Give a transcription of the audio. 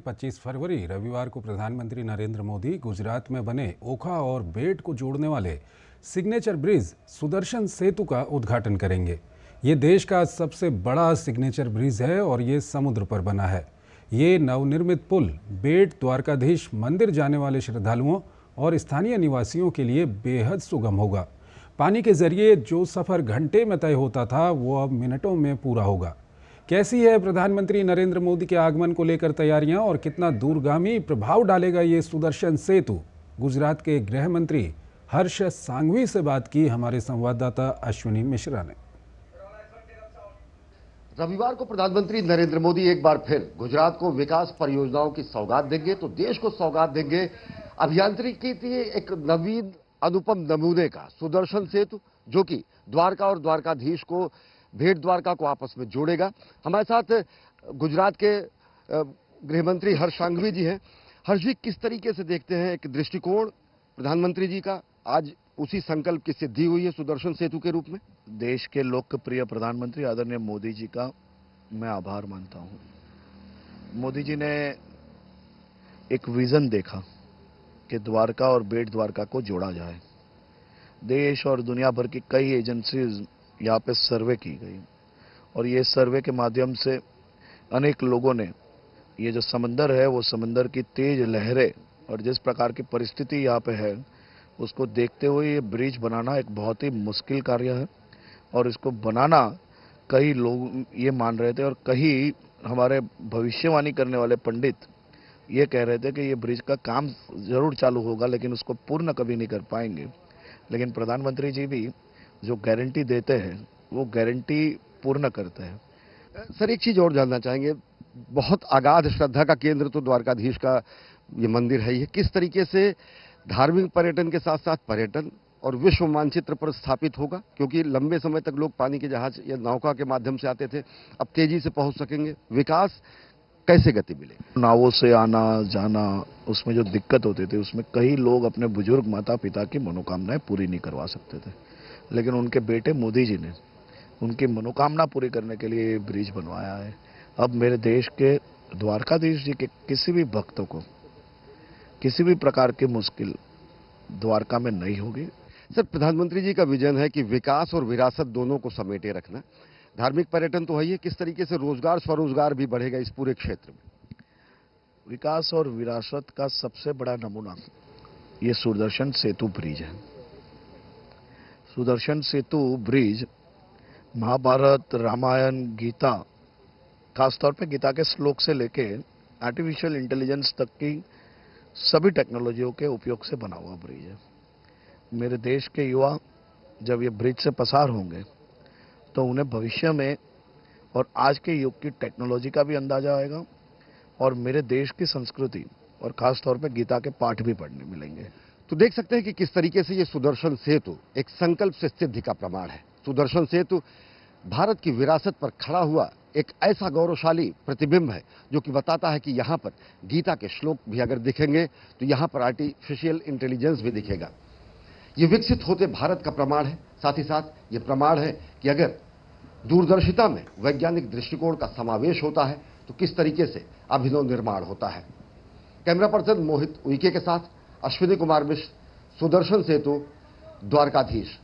25 फरवरी रविवार को प्रधानमंत्री नरेंद्र मोदी गुजरात में बने ओखा और बेट को जोड़ने वाले सिग्नेचर ब्रिज सुदर्शन सेतु का उद्घाटन करेंगे। ये देश का सबसे बड़ा सिग्नेचर ब्रिज है और ये समुद्र पर बना है। ये नवनिर्मित पुल बेट द्वारकाधीश मंदिर जाने वाले श्रद्धालुओं और स्थानीय निवासियों के लिए बेहद सुगम होगा। पानी के जरिए जो सफ़र घंटे में तय होता था वो अब मिनटों में पूरा होगा। कैसी है प्रधानमंत्री नरेंद्र मोदी के आगमन को लेकर तैयारियां और कितना दूरगामी प्रभाव डालेगा ये सुदर्शन सेतु? गुजरात के गृह मंत्री हर्ष सांघवी से बात की हमारे संवाददाता अश्विनी मिश्रा ने। रविवार को प्रधानमंत्री नरेंद्र मोदी एक बार फिर गुजरात को विकास परियोजनाओं की सौगात देंगे तो देश को सौगात देंगे अभियांत्रिकी के एक नवीन अनुपम नमूने का सुदर्शन सेतु, जो कि द्वारका और द्वारकाधीश को भेट द्वारका को आपस में जोड़ेगा। हमारे साथ गुजरात के गृह मंत्री हर्ष सांघवी जी हैं। हर्ष जी, किस तरीके से देखते हैं एक दृष्टिकोण प्रधानमंत्री जी का, आज उसी संकल्प की सिद्धि हुई है सुदर्शन सेतु के रूप में? देश के लोकप्रिय प्रधानमंत्री आदरणीय मोदी जी का मैं आभार मानता हूं। मोदी जी ने एक विजन देखा कि द्वारका और बेट द्वारका को जोड़ा जाए। देश और दुनिया भर की कई एजेंसीज यहाँ पे सर्वे की गई और ये सर्वे के माध्यम से अनेक लोगों ने ये जो समंदर है वो समंदर की तेज लहरें और जिस प्रकार की परिस्थिति यहाँ पे है उसको देखते हुए ये ब्रिज बनाना एक बहुत ही मुश्किल कार्य है और इसको बनाना कई लोग ये मान रहे थे और कई हमारे भविष्यवाणी करने वाले पंडित ये कह रहे थे कि ये ब्रिज का काम जरूर चालू होगा लेकिन उसको पूर्ण कभी नहीं कर पाएंगे। लेकिन प्रधानमंत्री जी भी जो गारंटी देते हैं वो गारंटी पूर्ण करते हैं। सर, एक चीज और जानना चाहेंगे, बहुत अगाध श्रद्धा का केंद्र तो द्वारकाधीश का ये मंदिर है। ये किस तरीके से धार्मिक पर्यटन के साथ साथ पर्यटन और विश्व मानचित्र पर स्थापित होगा? क्योंकि लंबे समय तक लोग पानी के जहाज या नौका के माध्यम से आते थे, अब तेजी से पहुंच सकेंगे। विकास कैसे गति मिलेगी? नावों से आना जाना उसमें जो दिक्कत होती थी उसमें कई लोग अपने बुजुर्ग माता पिता की मनोकामनाएं पूरी नहीं करवा सकते थे, लेकिन उनके बेटे मोदी जी ने उनकी मनोकामना पूरी करने के लिए ब्रिज बनवाया है। अब मेरे देश के द्वारकाधीश जी के किसी भी भक्तों को किसी भी प्रकार की मुश्किल द्वारका में नहीं होगी। सर, प्रधानमंत्री जी का विजन है कि विकास और विरासत दोनों को समेटे रखना। धार्मिक पर्यटन तो है ही, किस तरीके से रोजगार स्वरोजगार भी बढ़ेगा इस पूरे क्षेत्र में? विकास और विरासत का सबसे बड़ा नमूना ये सुदर्शन सेतु ब्रिज है। सुदर्शन सेतु ब्रिज महाभारत, रामायण, गीता, खासतौर पे गीता के श्लोक से लेके आर्टिफिशियल इंटेलिजेंस तक की सभी टेक्नोलॉजियों के उपयोग से बना हुआ ब्रिज है। मेरे देश के युवा जब ये ब्रिज से पसार होंगे तो उन्हें भविष्य में और आज के युग की टेक्नोलॉजी का भी अंदाजा आएगा और मेरे देश की संस्कृति और खासतौर पे गीता के पाठ भी पढ़ने मिलेंगे। तो देख सकते हैं कि किस तरीके से ये सुदर्शन सेतु एक संकल्प से सिद्धि का प्रमाण है। सुदर्शन सेतु भारत की विरासत पर खड़ा हुआ एक ऐसा गौरवशाली प्रतिबिंब है जो कि बताता है कि यहाँ पर गीता के श्लोक भी अगर दिखेंगे तो यहाँ पर आर्टिफिशियल इंटेलिजेंस भी दिखेगा। ये विकसित होते भारत का प्रमाण है। साथ ही साथ ये प्रमाण है कि अगर दूरदर्शिता में वैज्ञानिक दृष्टिकोण का समावेश होता है तो किस तरीके से अभिनव निर्माण होता है। कैमरा पर्सन मोहित उइके के साथ अश्विनी कुमार मिश्र, सुदर्शन सेतु, द्वारकाधीश।